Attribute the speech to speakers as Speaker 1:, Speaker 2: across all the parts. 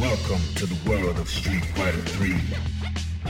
Speaker 1: Welcome to the world of Street Fighter 3.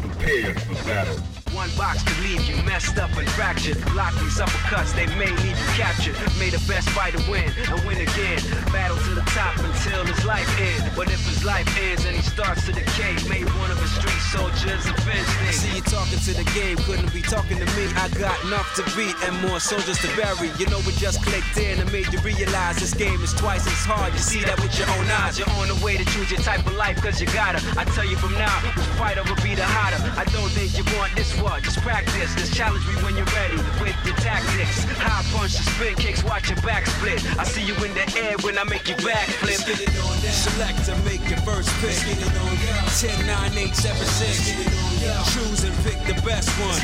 Speaker 1: Prepare for battle.
Speaker 2: One box could leave you messed up and fractured. Block these uppercuts, they may leave you captured. May the best fighter win and win again. Battle to the top until his life ends. But if his life ends and he starts to decay, may one of his street soldiers avenge things. See you talking to the game, couldn't be talking to me. I got enough to beat and more soldiers to bury. You know it just clicked in and made you realize this game is twice as hard. You see that with your own eyes. You're on the way to choose your type of life cause you gotta. I tell you from now, which fighter will be the hotter. I don't think you want this one. Just practice, just challenge me when you're ready with your tactics. High punch, the spin kicks, watch your back split. I see you in the air when I make you backflip. Select to make your first pick. 10, 9, 8, 7, 6. Choose and pick the best one.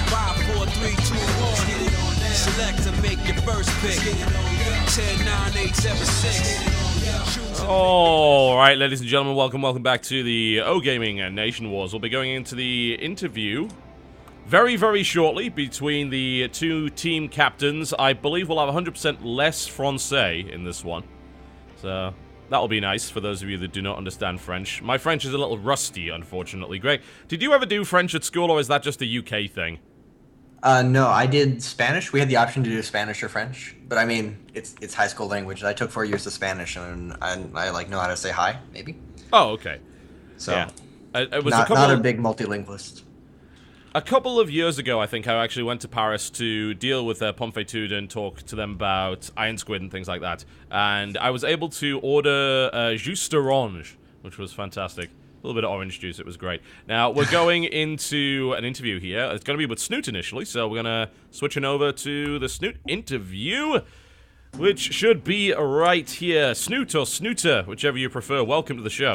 Speaker 2: 5, 4, 3, 2, 1. Select to make your first pick. 10, 9, 8, 7, 6.
Speaker 3: All right, ladies and gentlemen, welcome back to the OGaming Nation Wars. We'll be going into the interview very, very shortly between the two team captains. I believe we'll have 100% less Francais in this one. So that'll be nice for those of you that do not understand French. My French is a little rusty, unfortunately. Greg, did you ever do French at school, or is that just a UK thing?
Speaker 4: No, I did Spanish. We had the option to do Spanish or French, but I mean, it's high school language. I took 4 years of Spanish, and I like know how to say hi, maybe.
Speaker 3: Oh, okay.
Speaker 4: So,
Speaker 3: yeah. It was
Speaker 4: not a big multilingualist.
Speaker 3: A couple of years ago, I think, I actually went to Paris to deal with Pomfetude and talk to them about Iron Squid and things like that. And I was able to order Jus d'Orange, which was fantastic. A little bit of orange juice, it was great. Now, we're going into an interview here. It's going to be with Snoot initially, so we're going to switch on over to the Snoot interview, which should be right here. Snoot or Snooter, whichever you prefer. Welcome to the show.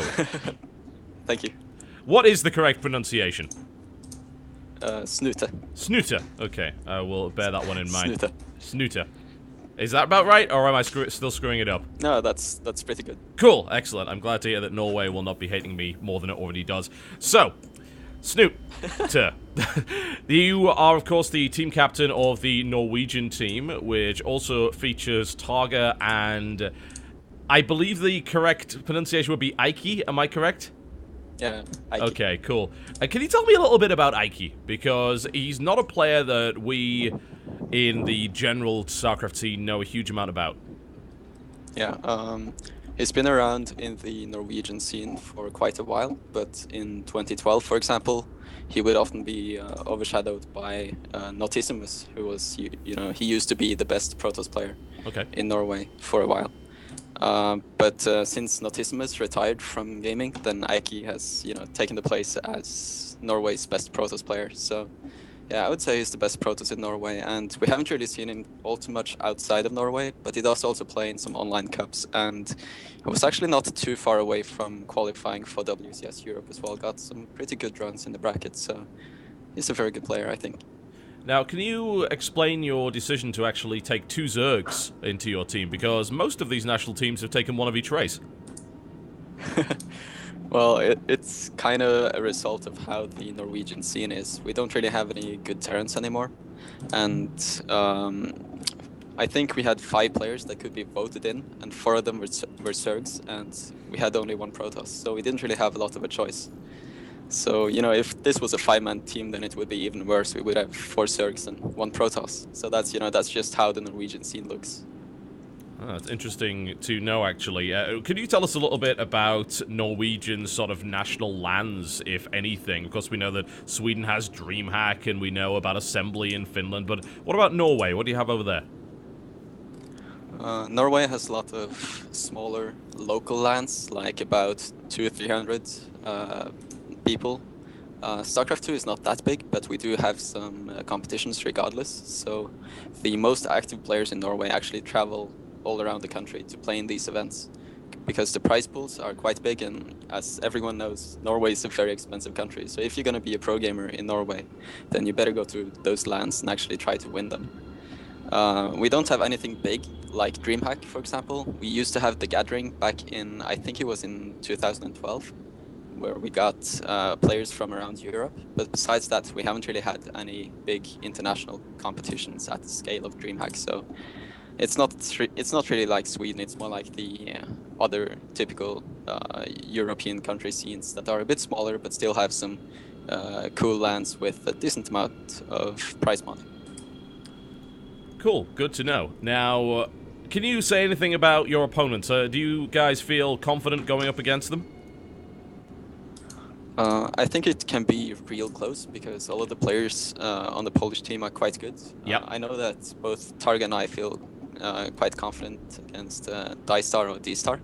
Speaker 5: Thank you.
Speaker 3: What is the correct pronunciation?
Speaker 5: Snooter.
Speaker 3: Snooter. Okay, I will bear that one in mind.
Speaker 5: Snooter.
Speaker 3: Snooter. Is that about right, or am I still screwing it up?
Speaker 5: No, that's pretty good.
Speaker 3: Cool, excellent. I'm glad to hear that Norway will not be hating me more than it already does. So, Snooter. You are, of course, the team captain of the Norwegian team, which also features Targa and I believe the correct pronunciation would be Aiki. Am I correct?
Speaker 5: Yeah, Aiki.
Speaker 3: Okay, cool. Can you tell me a little bit about Aiki? Because he's not a player that we, in the general StarCraft scene, know a huge amount about.
Speaker 5: Yeah, he's been around in the Norwegian scene for quite a while, but in 2012, for example, he would often be overshadowed by Notissimus, who was, he used to be the best Protoss player in Norway for a while. But since Notissimus retired from gaming, then Aiki has, taken the place as Norway's best Protoss player. So, yeah, I would say he's the best Protoss in Norway, and we haven't really seen him all too much outside of Norway, but he does also play in some online cups, and he was actually not too far away from qualifying for WCS Europe as well. Got some pretty good runs in the bracket, so he's a very good player, I think.
Speaker 3: Now, can you explain your decision to actually take 2 Zergs into your team? Because most of these national teams have taken one of each race.
Speaker 5: Well, it's kind of a result of how the Norwegian scene is. We don't really have any good Terrans anymore. And I think we had 5 players that could be voted in, and 4 of them were Zergs, and we had only 1 Protoss. So we didn't really have a lot of a choice. So, if this was a 5-man team, then it would be even worse. We would have 4 Zergs and 1 Protoss. So that's just how the Norwegian scene looks.
Speaker 3: Oh, that's interesting to know, actually. Could you tell us a little bit about Norwegian sort of national lands, if anything? Of course, we know that Sweden has DreamHack, and we know about Assembly in Finland, but what about Norway? What do you have over there?
Speaker 5: Norway has a lot of smaller local lands, like about 200-300 people. StarCraft 2 is not that big, but we do have some competitions regardless. So the most active players in Norway actually travel all around the country to play in these events, because the prize pools are quite big, and as everyone knows, Norway is a very expensive country. So if you're going to be a pro gamer in Norway, then you better go to those lands and actually try to win them. We don't have anything big like DreamHack, for example. We used to have the Gathering back in, I think it was in 2012, where we got players from around Europe. But besides that, we haven't really had any big international competitions at the scale of DreamHack. So it's not really like Sweden. It's more like the other typical European country scenes that are a bit smaller, but still have some cool lands with a decent amount of prize money.
Speaker 3: Cool, good to know. Now, can you say anything about your opponents? Do you guys feel confident going up against them?
Speaker 5: I think it can be real close, because all of the players on the Polish team are quite good.
Speaker 3: Yeah.
Speaker 5: I know that both Targa and I feel quite confident against Dystar or D-Star.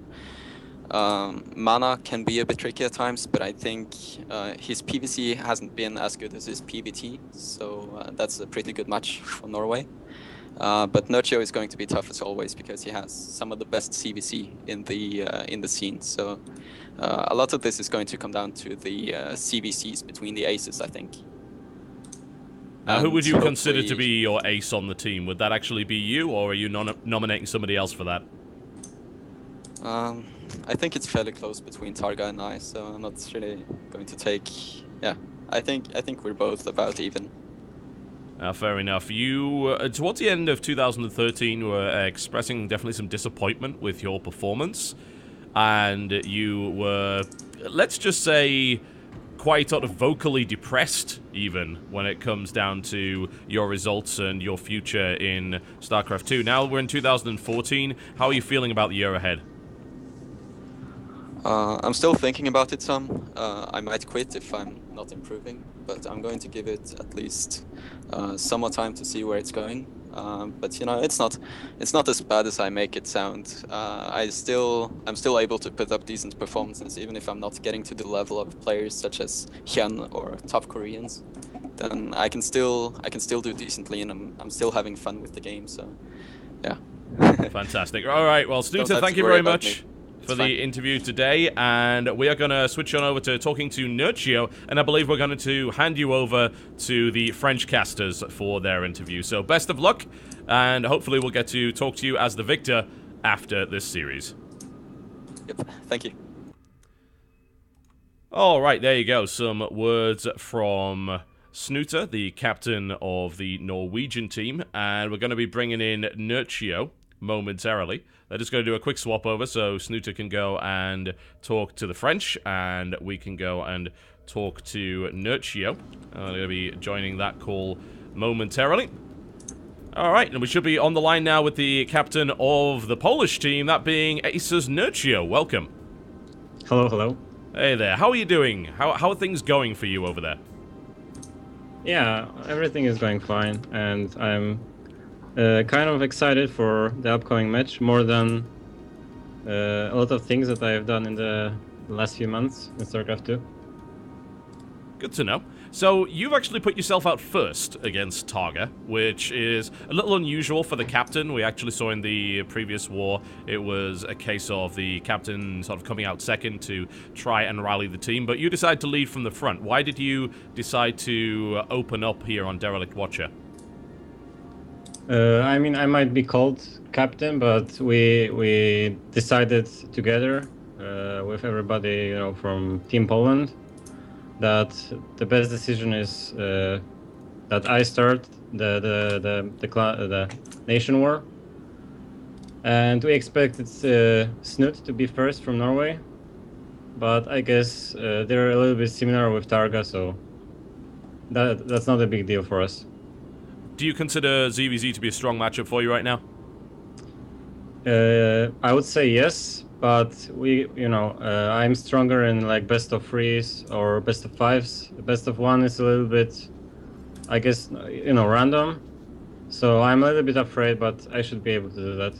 Speaker 5: Mana can be a bit tricky at times, but I think his PVC hasn't been as good as his PVT, so that's a pretty good match for Norway. But Nerchio is going to be tough as always, because he has some of the best CVC in the scene. So a lot of this is going to come down to the CVCs between the aces, I think.
Speaker 3: Who would you consider to be your ace on the team? Would that actually be you, or are you nominating somebody else for that?
Speaker 5: I think it's fairly close between Targa and I, so I'm not really going to take. Yeah, I think we're both about even.
Speaker 3: Fair enough. You, towards the end of 2013, were expressing definitely some disappointment with your performance, and you were, let's just say, quite sort of vocally depressed, even, when it comes down to your results and your future in StarCraft 2. Now we're in 2014. How are you feeling about the year ahead?
Speaker 5: I'm still thinking about it some. I might quit if I'm not improving, but I'm going to give it at least some more time to see where it's going. But you know, it's not as bad as I make it sound. I'm still able to put up decent performances, even if I'm not getting to the level of players such as Hyun or top Koreans. Then I can still do decently, and I'm still having fun with the game. So, yeah.
Speaker 3: Fantastic. All right, well,
Speaker 5: Don't
Speaker 3: Snooter,
Speaker 5: have
Speaker 3: thank
Speaker 5: to
Speaker 3: you
Speaker 5: worry
Speaker 3: very
Speaker 5: about
Speaker 3: much
Speaker 5: me. It's
Speaker 3: for
Speaker 5: fine.
Speaker 3: the interview today, and we are going to switch on over to talking to Nurchio, and I believe we're going to hand you over to the French casters for their interview. So best of luck, and hopefully we'll get to talk to you as the victor after this series.
Speaker 5: Yep. Thank you.
Speaker 3: All right, there you go. Some words from Snooter, the captain of the Norwegian team, and we're going to be bringing in Nurchio momentarily. They're just going to do a quick swap over so Snooter can go and talk to the French, and we can go and talk to Nurchio. I'm going to be joining that call momentarily. All right, and we should be on the line now with the captain of the Polish team, that being Aces Nurchio. Welcome.
Speaker 6: Hello, hello.
Speaker 3: Hey there, how are you doing? How are things going for you over there?
Speaker 6: Yeah, everything is going fine, and I'm kind of excited for the upcoming match more than a lot of things that I have done in the last few months in StarCraft 2.
Speaker 3: Good to know. So, you've actually put yourself out first against Targa, which is a little unusual for the captain. We actually saw in the previous war, it was a case of the captain sort of coming out second to try and rally the team, but you decided to lead from the front. Why did you decide to open up here on Derelict Watcher?
Speaker 6: I mean, I might be called captain, but we decided together with everybody, you know, from Team Poland, that the best decision is that I start the nation war, and we expected Snoot to be first from Norway, but I guess they're a little bit similar with Targa, so that's not a big deal for us.
Speaker 3: Do you consider ZVZ to be a strong matchup for you right now?
Speaker 6: I would say yes, but I'm stronger in like best of threes or best of fives. Best of one is a little bit, I guess, random. So I'm a little bit afraid, but I should be able to do that.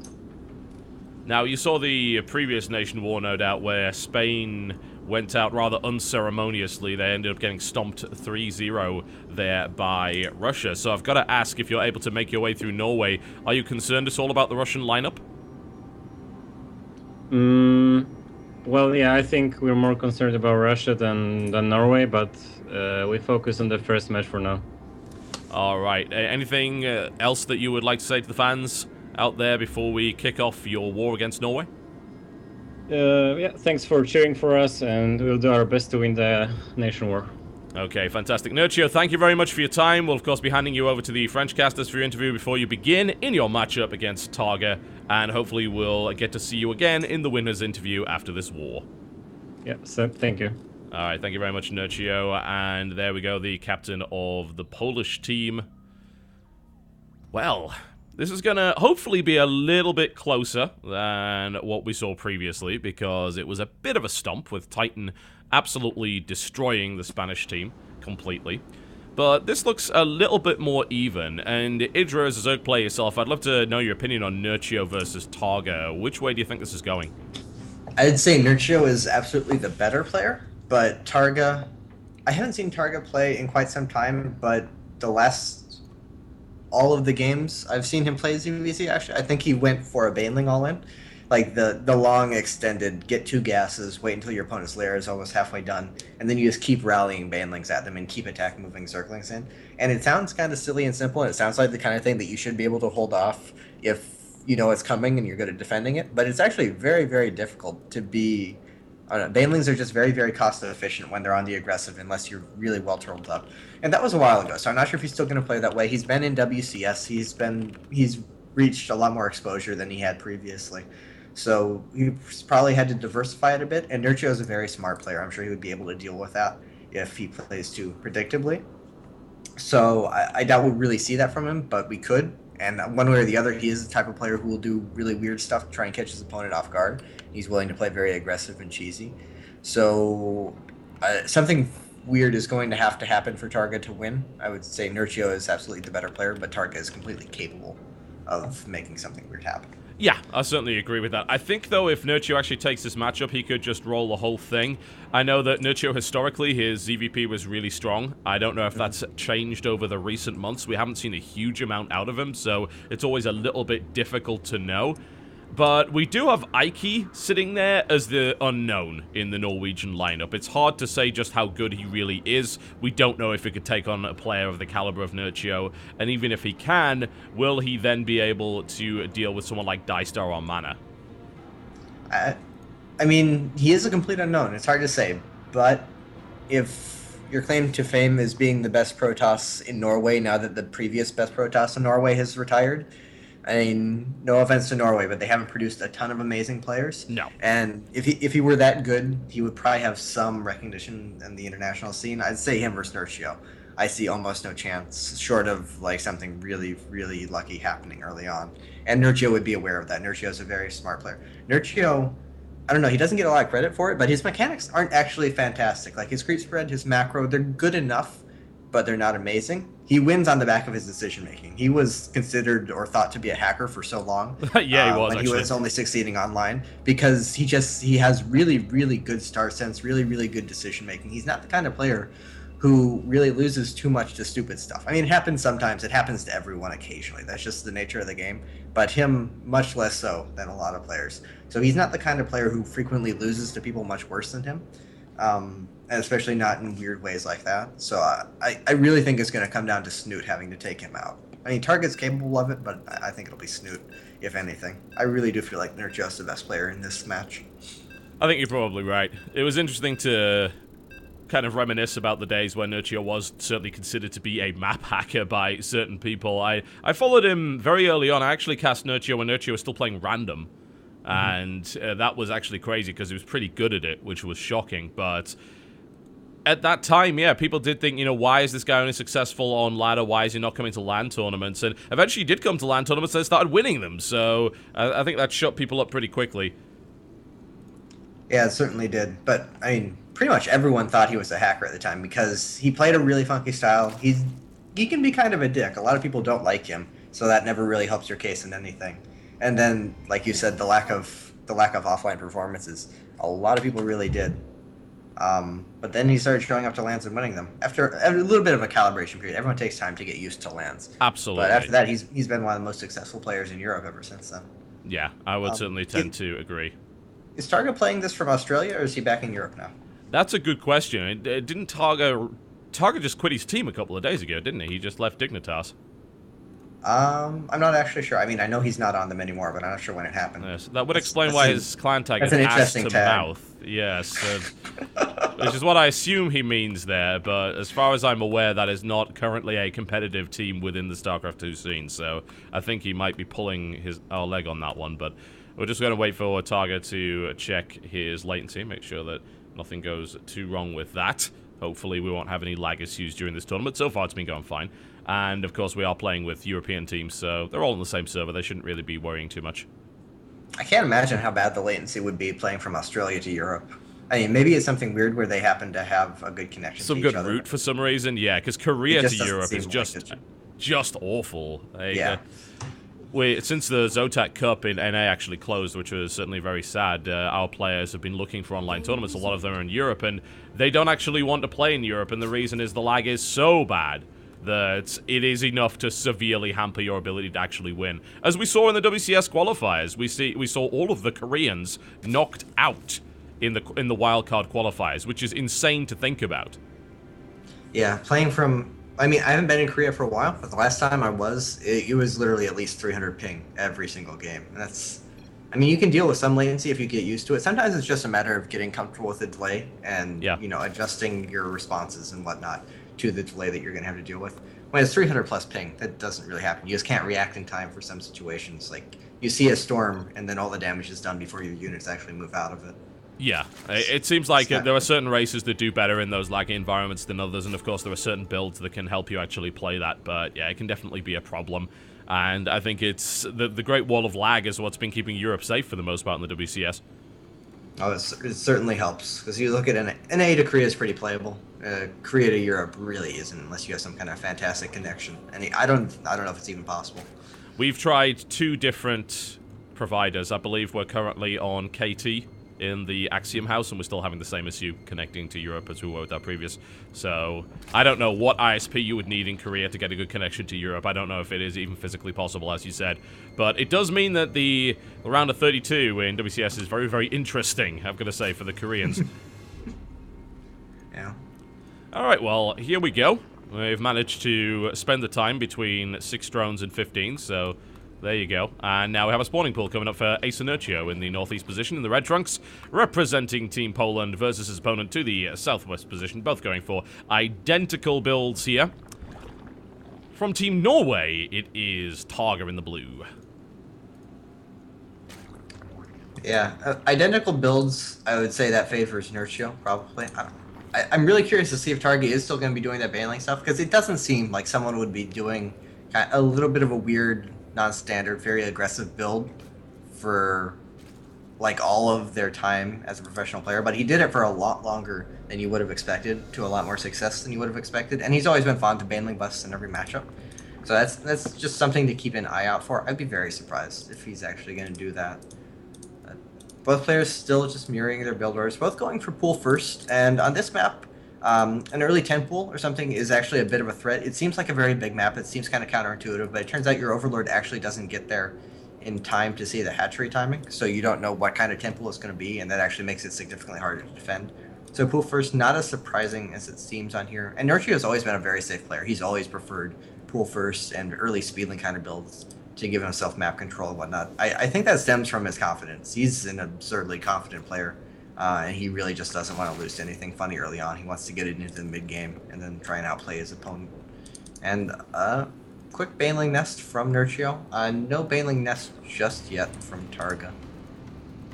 Speaker 3: Now, you saw the previous nation war, no doubt, where Spain went out rather unceremoniously. They ended up getting stomped 3-0 there by Russia. So I've got to ask, if you're able to make your way through Norway, are you concerned at all about the Russian lineup?
Speaker 6: Well, yeah, I think we're more concerned about Russia than Norway, but we focus on the first match for now.
Speaker 3: All right. Anything else that you would like to say to the fans out there before we kick off your war against Norway?
Speaker 6: Yeah, thanks for cheering for us, and we'll do our best to win the nation war.
Speaker 3: Okay, fantastic. Nurchio, thank you very much for your time. We'll, of course, be handing you over to the French casters for your interview before you begin in your matchup against Targa, and hopefully we'll get to see you again in the winner's interview after this war.
Speaker 6: Yeah, so thank you.
Speaker 3: All right, thank you very much, Nurchio. And there we go, the captain of the Polish team. Well, this is going to hopefully be a little bit closer than what we saw previously, because it was a bit of a stomp with Titan absolutely destroying the Spanish team completely. But this looks a little bit more even, and Idra, as a Zerg player yourself, I'd love to know your opinion on Nurchio versus Targa. Which way do you think this is going?
Speaker 4: I'd say Nurchio is absolutely the better player, but Targa, I haven't seen Targa play in quite some time, but all of the games I've seen him play ZVZ, actually, I think he went for a Baneling all-in. Like the long extended, get 2 gases, wait until your opponent's lair is almost halfway done, and then you just keep rallying Banelings at them and keep attack moving Zerglings in. And it sounds kind of silly and simple, and it sounds like the kind of thing that you should be able to hold off if you know it's coming and you're good at defending it. But it's actually very, very difficult to be... I don't know, Banelings are just very, very cost efficient when they're on the aggressive, unless you're really well turtled up. And that was a while ago, so I'm not sure if he's still going to play that way. He's been in WCS. He's reached a lot more exposure than he had previously. So he's probably had to diversify it a bit. And Nurchio is a very smart player. I'm sure he would be able to deal with that if he plays too predictably. So I doubt we'll really see that from him, but we could. And one way or the other, he is the type of player who will do really weird stuff to try and catch his opponent off guard. He's willing to play very aggressive and cheesy. So something weird is going to happen for Targa to win. I would say Nurchio is absolutely the better player, but Targa is completely capable of making something weird happen.
Speaker 3: Yeah, I certainly agree with that. I think, though, if Nurchio actually takes this matchup, he could just roll the whole thing. I know that Nurchio, historically, his ZVP was really strong. I don't know if that's changed over the recent months. We haven't seen a huge amount out of him, so it's always a little bit difficult to know. But we do have Aiki sitting there as the unknown in the Norwegian lineup. It's hard to say just how good he really is. We don't know if he could take on a player of the caliber of Nurchio. And even if he can, will he then be able to deal with someone like Dystar or Mana?
Speaker 4: I mean, he is a complete unknown. It's hard to say. But if your claim to fame is being the best Protoss in Norway now that the previous best Protoss in Norway has retired... I mean, no offense to Norway, but they haven't produced a ton of amazing players.
Speaker 3: No.
Speaker 4: And if he were that good, he would probably have some recognition in the international scene. I'd say him versus Nurchio. I see almost no chance, short of like something really, really lucky happening early on. And Nurchio would be aware of that. Nurchio is a very smart player. Nurchio, I don't know, he doesn't get a lot of credit for it, but his mechanics aren't actually fantastic. Like his creep spread, his macro, they're good enough, but they're not amazing. He wins on the back of his decision-making. He was considered or thought to be a hacker for so long.
Speaker 3: Yeah, he was,
Speaker 4: when
Speaker 3: actually.
Speaker 4: He was only succeeding online because he has really, really good star sense, really, really good decision-making. He's not the kind of player who really loses too much to stupid stuff. I mean, it happens sometimes. It happens to everyone occasionally. That's just the nature of the game. But him, much less so than a lot of players. So he's not the kind of player who frequently loses to people much worse than him. And especially not in weird ways like that. So I really think it's going to come down to Snoot having to take him out. I mean, Target's capable of it, but I think it'll be Snoot, if anything. I really do feel like Nurchio's the best player in this match.
Speaker 3: I think you're probably right. It was interesting to kind of reminisce about the days when Nurchio was certainly considered to be a map hacker by certain people. I followed him very early on. I actually cast Nurchio when Nurchio was still playing random. And that was actually crazy because he was pretty good at it, which was shocking. But at that time, yeah, people did think, you know, why is this guy only successful on ladder? Why is he not coming to LAN tournaments? And eventually he did come to LAN tournaments and started winning them. So I think that shut people up pretty quickly.
Speaker 4: Yeah, it certainly did. But, I mean, pretty much everyone thought he was a hacker at the time because he played a really funky style. He can be kind of a dick. A lot of people don't like him, so that never really helps your case in anything. And then, like you said, the lack of offline performances, a lot of people really did. But then he started showing up to LANs and winning them. After a little bit of a calibration period, everyone takes time to get used to LANs.
Speaker 3: Absolutely.
Speaker 4: But after that, he's been one of the most successful players in Europe ever since then.
Speaker 3: Yeah, I would certainly tend to agree.
Speaker 4: Is Targa playing this from Australia, or is he back in Europe now?
Speaker 3: That's a good question. Didn't Targa just quit his team a couple of days ago, didn't he? He just left Dignitas.
Speaker 4: I'm not actually sure. I mean, I know he's not on them anymore, but I'm not sure when it happened.
Speaker 3: Yes, that would explain why his clan tag is
Speaker 4: an
Speaker 3: ass
Speaker 4: interesting
Speaker 3: to
Speaker 4: tag.
Speaker 3: mouth. Yes, which is what I assume he means there, but as far as I'm aware, that is not currently a competitive team within the StarCraft 2 scene, so I think he might be pulling our leg on that one, but we're just going to wait for Targa to check his latency, make sure that nothing goes too wrong with that. Hopefully we won't have any lag issues during this tournament. So far it's been going fine. And of course we are playing with European teams, so they're all on the same server. They shouldn't really be worrying too much.
Speaker 4: I can't imagine how bad the latency would be playing from Australia to Europe. I mean, maybe it's something weird where they happen to have a good connection
Speaker 3: Some
Speaker 4: to
Speaker 3: good
Speaker 4: each other.
Speaker 3: route for some reason, yeah, because Korea to
Speaker 4: doesn't
Speaker 3: Europe
Speaker 4: seem
Speaker 3: is
Speaker 4: like
Speaker 3: just awful.
Speaker 4: Yeah.
Speaker 3: Since the Zotac Cup in NA actually closed, which was certainly very sad, our players have been looking for online tournaments. A lot of them are in Europe, and they don't actually want to play in Europe, and the reason is the lag is so bad that it is enough to severely hamper your ability to actually win. As we saw in the WCS qualifiers, we saw all of the Koreans knocked out in the wildcard qualifiers, which is insane to think about.
Speaker 4: Yeah, playing from... I mean, I haven't been in Korea for a while, but the last time I was, it was literally at least 300 ping every single game. And that's... I mean, you can deal with some latency if you get used to it. Sometimes it's just a matter of getting comfortable with the delay and, you know, adjusting your responses and whatnot to the delay that you're going to have to deal with. When it's 300 plus ping, that doesn't really happen. You just can't react in time for some situations. Like, you see a storm, and then all the damage is done before your units actually move out of it.
Speaker 3: Yeah, it seems like there are certain races that do better in those laggy environments than others, and of course there are certain builds that can help you actually play that, but yeah, it can definitely be a problem. And I think it's the Great Wall of Lag is what's been keeping Europe safe for the most part in the WCS.
Speaker 4: Oh, it certainly helps, because you look at NA to Korea is pretty playable. Korea to Europe really isn't, unless you have some kind of fantastic connection. And I don't know if it's even possible.
Speaker 3: We've tried 2 different providers. I believe we're currently on KT in the Axiom house, and we're still having the same issue connecting to Europe as we were with our previous. So I don't know what ISP you would need in Korea to get a good connection to Europe. I don't know if it is even physically possible, as you said. But it does mean that the round of 32 in WCS is very, very interesting, I've got to say, for the Koreans.
Speaker 4: Yeah.
Speaker 3: Alright, well, here we go. We've managed to spend the time between 6 drones and 15, so there you go. And now we have a spawning pool coming up for Ace Inertio in the northeast position in the red trunks, representing Team Poland versus his opponent to the southwest position, both going for identical builds here. From Team Norway, it is Targa in the blue.
Speaker 4: Yeah, identical builds, I would say that favors Inertio, probably. I'm really curious to see if Targa is still going to be doing that baneling stuff, because it doesn't seem like someone would be doing a little bit of a weird, non-standard, very aggressive build for like all of their time as a professional player, but he did it for a lot longer than you would have expected, to a lot more success than you would have expected, and he's always been fond to baneling busts in every matchup. So that's just something to keep an eye out for. I'd be very surprised if he's actually going to do that. Both players still just mirroring their build orders, both going for pool first, and on this map, an early 10 pool or something is actually a bit of a threat. It seems like a very big map, it seems kind of counterintuitive, but it turns out your Overlord actually doesn't get there in time to see the hatchery timing, so you don't know what kind of 10 pool it's going to be, and that actually makes it significantly harder to defend. So pool first, not as surprising as it seems on here, and Inertio has always been a very safe player. He's always preferred pool first and early speedling kind of builds to give himself map control and whatnot. I think that stems from his confidence. He's an absurdly confident player, and he really just doesn't want to lose to anything funny early on. He wants to get it into the mid-game and then try and outplay his opponent. And quick baneling nest from Inertio. No baneling nest just yet from Targa.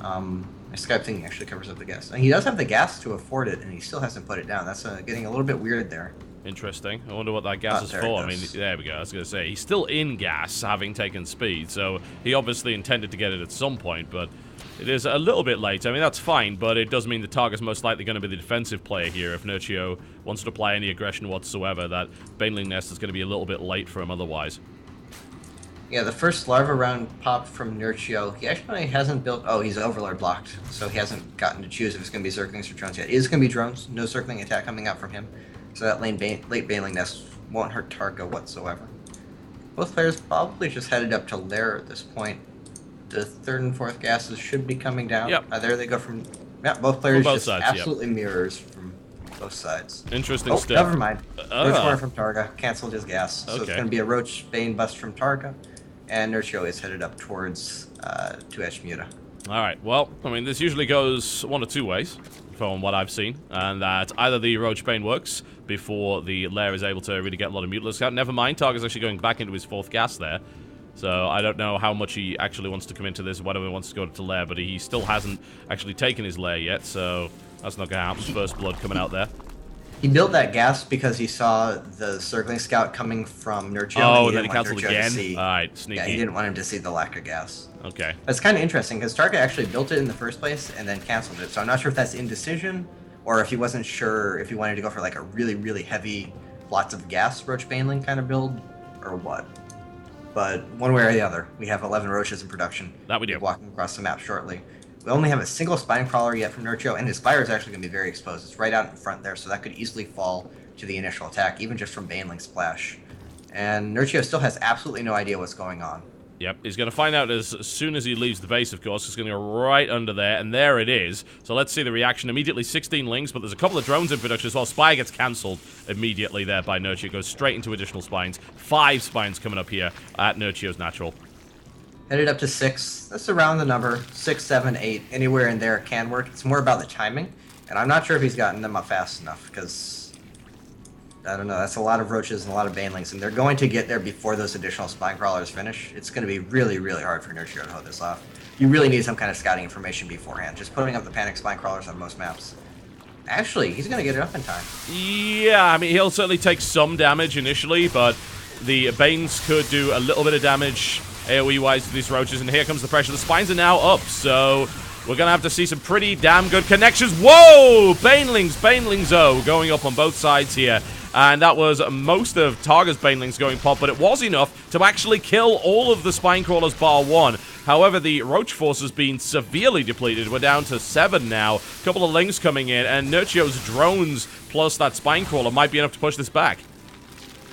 Speaker 4: My Skype thing actually covers up the gas. And he does have the gas to afford it, and he still hasn't put it down. That's getting a little bit weird there.
Speaker 3: Interesting. I wonder what that gas is for. I mean, there we go. I was going to say, he's still in gas, having taken speed, so he obviously intended to get it at some point, but it is a little bit late. I mean, that's fine, but it does mean the Targa's most likely going to be the defensive player here. If Inertio wants to apply any aggression whatsoever, that baneling nest is going to be a little bit late for him otherwise.
Speaker 4: Yeah, the first larva round popped from Inertio. He actually hasn't built... Oh, he's Overlord blocked, so he hasn't gotten to choose if it's going to be circlings or drones yet. It is going to be drones. No circling attack coming out from him. So that late baneling nest won't hurt Targa whatsoever. Both players probably just headed up to Lair at this point. The third and fourth gases should be coming down.
Speaker 3: Yep.
Speaker 4: There they go from... Yeah, both players
Speaker 3: both
Speaker 4: just
Speaker 3: sides,
Speaker 4: absolutely mirrors from both sides.
Speaker 3: Interesting
Speaker 4: Oh,
Speaker 3: stuff.
Speaker 4: never mind. Roach Horn from Targa canceled his gas. So it's
Speaker 3: Okay.
Speaker 4: going to be a Roach Bane bust from Targa. And Inertio is headed up towards 2H Muta.
Speaker 3: Alright, well, I mean, this usually goes one of two ways, from what I've seen, and that either the Roach Bane works before the Lair is able to really get a lot of Mutila's out. Never mind, Targa's actually going back into his fourth gas there. So I don't know how much he actually wants to come into this, whether he wants to go to Lair, but he still hasn't actually taken his Lair yet, so that's not going to happen. First blood coming out there.
Speaker 4: He built that gas because he saw the circling scout coming from Inertio.
Speaker 3: Oh, and then he canceled again? Alright, sneaky.
Speaker 4: Yeah, he didn't want him to see the lack of gas.
Speaker 3: Okay.
Speaker 4: That's kind of interesting, because Targa actually built it in the first place and then canceled it. So I'm not sure if that's indecision, or if he wasn't sure if he wanted to go for like a really, really heavy, lots of gas Roach Baneling kind of build, or what. But one way or the other, we have 11 Roaches in production.
Speaker 3: That we do.
Speaker 4: Walking across the map shortly. We only have a single Spine Crawler yet from Inertio, and his Spire is actually going to be very exposed. It's right out in front there, so that could easily fall to the initial attack, even just from Baneling Splash. And Inertio still has absolutely no idea what's going on.
Speaker 3: Yep, he's going to find out as soon as he leaves the base, of course. He's going to go right under there, and there it is. So let's see the reaction. Immediately 16 links, but there's a couple of drones in production as well. Spire gets cancelled immediately there by Inertio. Goes straight into additional spines. 5 spines coming up here at Inertio's natural.
Speaker 4: Headed up to 6. That's around the number. 6, 7, 8. Anywhere in there can work. It's more about the timing. And I'm not sure if he's gotten them up fast enough, because... I don't know. That's a lot of Roaches and a lot of Banelings, and they're going to get there before those additional Spine Crawlers finish. It's going to be really, really hard for Inertio to hold this off. You really need some kind of scouting information beforehand. Just putting up the Panic Spine Crawlers on most maps. Actually, he's going to get it up in time.
Speaker 3: Yeah, I mean, he'll certainly take some damage initially, but the Banes could do a little bit of damage AoE-wise to these roaches, and here comes the pressure. The spines are now up, so we're going to have to see some pretty damn good connections. Whoa! Banelings, going up on both sides here. And that was most of Targa's Banelings going pop, but it was enough to actually kill all of the Spinecrawlers bar one. However, the Roach force has been severely depleted. We're down to 7 now. A couple of Lings coming in, and Nurchio's drones plus that Spinecrawler might be enough to push this back.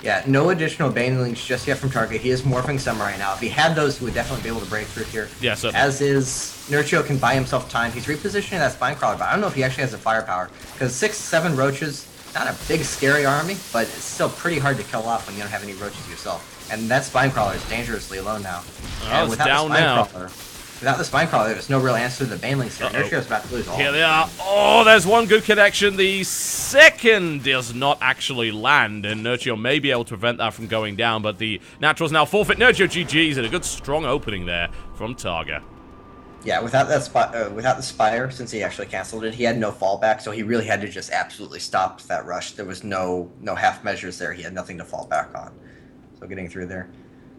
Speaker 4: Yeah, no additional Banelings just yet from Targa. He is morphing some right now. If he had those, he would definitely be able to break through here.
Speaker 3: Yeah, so
Speaker 4: as is, Nurchio can buy himself time. He's repositioning that Spinecrawler, but I don't know if he actually has the firepower. Because 6, 7 Roaches, not a big, scary army, but it's still pretty hard to kill off when you don't have any Roaches yourself. And that Spinecrawler is dangerously low now.
Speaker 3: Oh, it's down now.
Speaker 4: Without the Spinecrawler, there's no real answer to the Banelings here. Nurchio's about to lose all.
Speaker 3: Here they are. Oh, there's one good connection. The second does not actually land, and Nurchio may be able to prevent that from going down, but the Natural's now forfeit. Nurchio GG's, and a good strong opening there from Targa.
Speaker 4: Yeah, without that without the Spire, since he actually canceled it, he had no fallback, so he really had to just absolutely stop that rush. There was no half measures there. He had nothing to fall back on. So getting through there.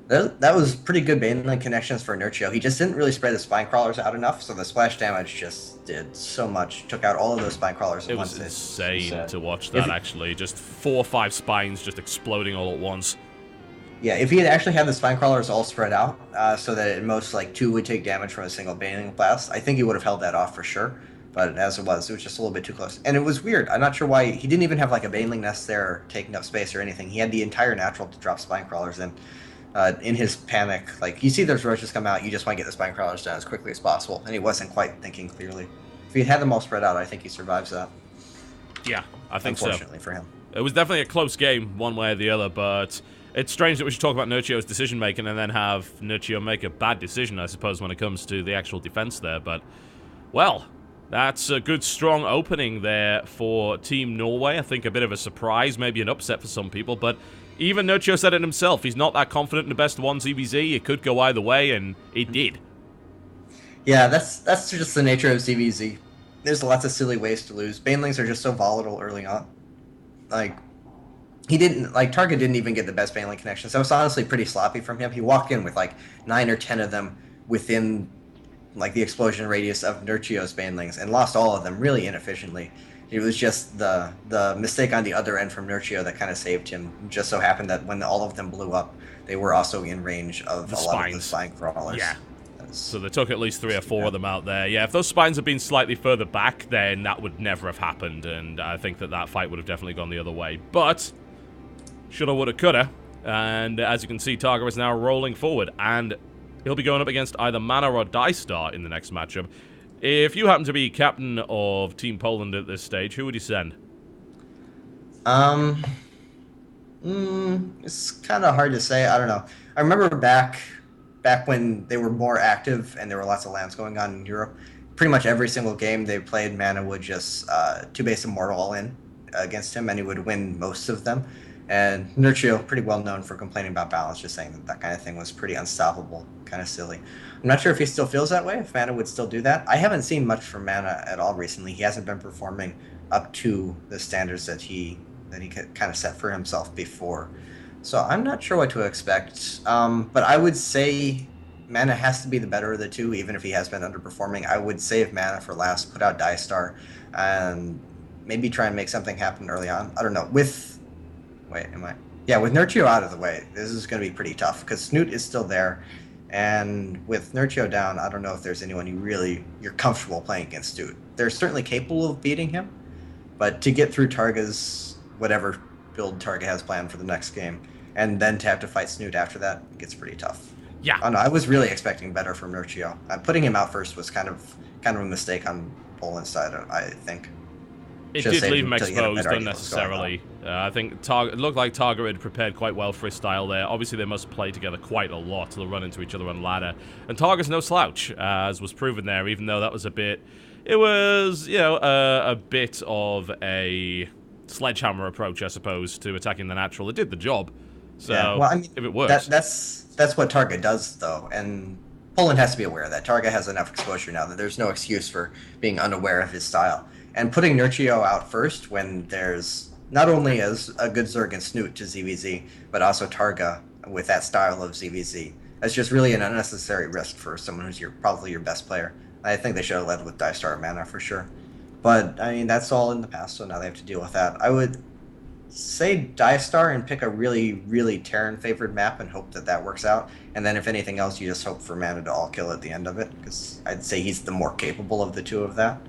Speaker 4: That was pretty good Baneling connections for Nurchio. He just didn't really spread the Spinecrawlers out enough, so the splash damage just did so much. Took out all of those Spinecrawlers at once.
Speaker 3: It was insane to watch that, actually. Just 4 or 5 spines just exploding all at once.
Speaker 4: Yeah, if he had actually had the Spinecrawlers all spread out, so that at most, like, 2 would take damage from a single Baneling blast, I think he would have held that off for sure. But as it was just a little bit too close. And it was weird. I'm not sure why. He didn't even have, like, a Baneling nest there taking up space or anything. He had the entire natural to drop Spinecrawlers in. In his panic, like, you see those Roaches come out, you just want to get the Spinecrawlers done as quickly as possible, and he wasn't quite thinking clearly. If he had them all spread out, I think he survives that.
Speaker 3: Yeah, I think so.
Speaker 4: Unfortunately for him.
Speaker 3: It was definitely a close game, one way or the other, but it's strange that we should talk about Nurchio's decision-making and then have Nurchio make a bad decision, I suppose, when it comes to the actual defense there, but, well, that's a good, strong opening there for Team Norway. I think a bit of a surprise, maybe an upset for some people, but even Nurchio said it himself. He's not that confident in the best of 1 ZVZ. It could go either way, and it did.
Speaker 4: Yeah, that's just the nature of ZVZ. There's lots of silly ways to lose. Banelings are just so volatile early on. Like, Targa didn't even get the best Baneling connections. That was honestly pretty sloppy from him. He walked in with, like, 9 or 10 of them within, like, the explosion radius of Nurchio's Banelings, and lost all of them really inefficiently. It was just the mistake on the other end from Nurchio that kind of saved him. It just so happened that when all of them blew up, they were also in range of a lot of the Spinecrawlers.
Speaker 3: Yeah. So they took at least 3 or 4 of them out there. Yeah, if those spines had been slightly further back, then that would never have happened, and I think that fight would have definitely gone the other way. But, shoulda, woulda, coulda, and as you can see, Targa is now rolling forward, and he'll be going up against either Mana or Dystar in the next matchup. If you happen to be captain of Team Poland at this stage, who would you send?
Speaker 4: It's kind of hard to say. I don't know. I remember back when they were more active and there were lots of lands going on in Europe, pretty much every single game they played, Mana would just 2-base Immortal all in against him, and he would win most of them. And Nurchio, pretty well known for complaining about balance, just saying that kind of thing was pretty unstoppable, kind of silly. I'm not sure if he still feels that way, if Mana would still do that. I haven't seen much from Mana at all recently. He hasn't been performing up to the standards that he kind of set for himself before. So I'm not sure what to expect. But I would say Mana has to be the better of the two, even if he has been underperforming. I would save Mana for last, put out Dystar, and maybe try and make something happen early on. I don't know. With Nurchio out of the way, this is going to be pretty tough, because Snoot is still there. And with Nurchio down, I don't know if there's anyone you're comfortable playing against Snoot. They're certainly capable of beating him, but to get through Targa's whatever build Targa has planned for the next game, and then to have to fight Snoot after that, gets pretty tough.
Speaker 3: Yeah.
Speaker 4: I don't know, I was really expecting better from Nurchio. Putting him out first was kind of a mistake on Poland's side, I think.
Speaker 3: It did leave him exposed unnecessarily. I think it looked like Targa had prepared quite well for his style there. Obviously, they must play together quite a lot. They'll run into each other on ladder. And Targa's no slouch, as was proven there, even though that was a bit... It was, a bit of a sledgehammer approach, I suppose, to attacking the natural. It did the job. So, yeah, well, I mean, if it works...
Speaker 4: That's what Targa does, though, and Poland has to be aware of that. Targa has enough exposure now that there's no excuse for being unaware of his style. And putting Nurchio out first when there's not only as a good Zerg and Snoot to ZVZ, but also Targa with that style of ZVZ. That's just really an unnecessary risk for someone who's probably your best player. I think they should have led with Dystar Mana for sure. But, I mean, that's all in the past, so now they have to deal with that. I would say Dystar and pick a really, really Terran-favored map and hope that that works out. And then if anything else, you just hope for Mana to all kill at the end of it, because I'd say he's the more capable of the two of that.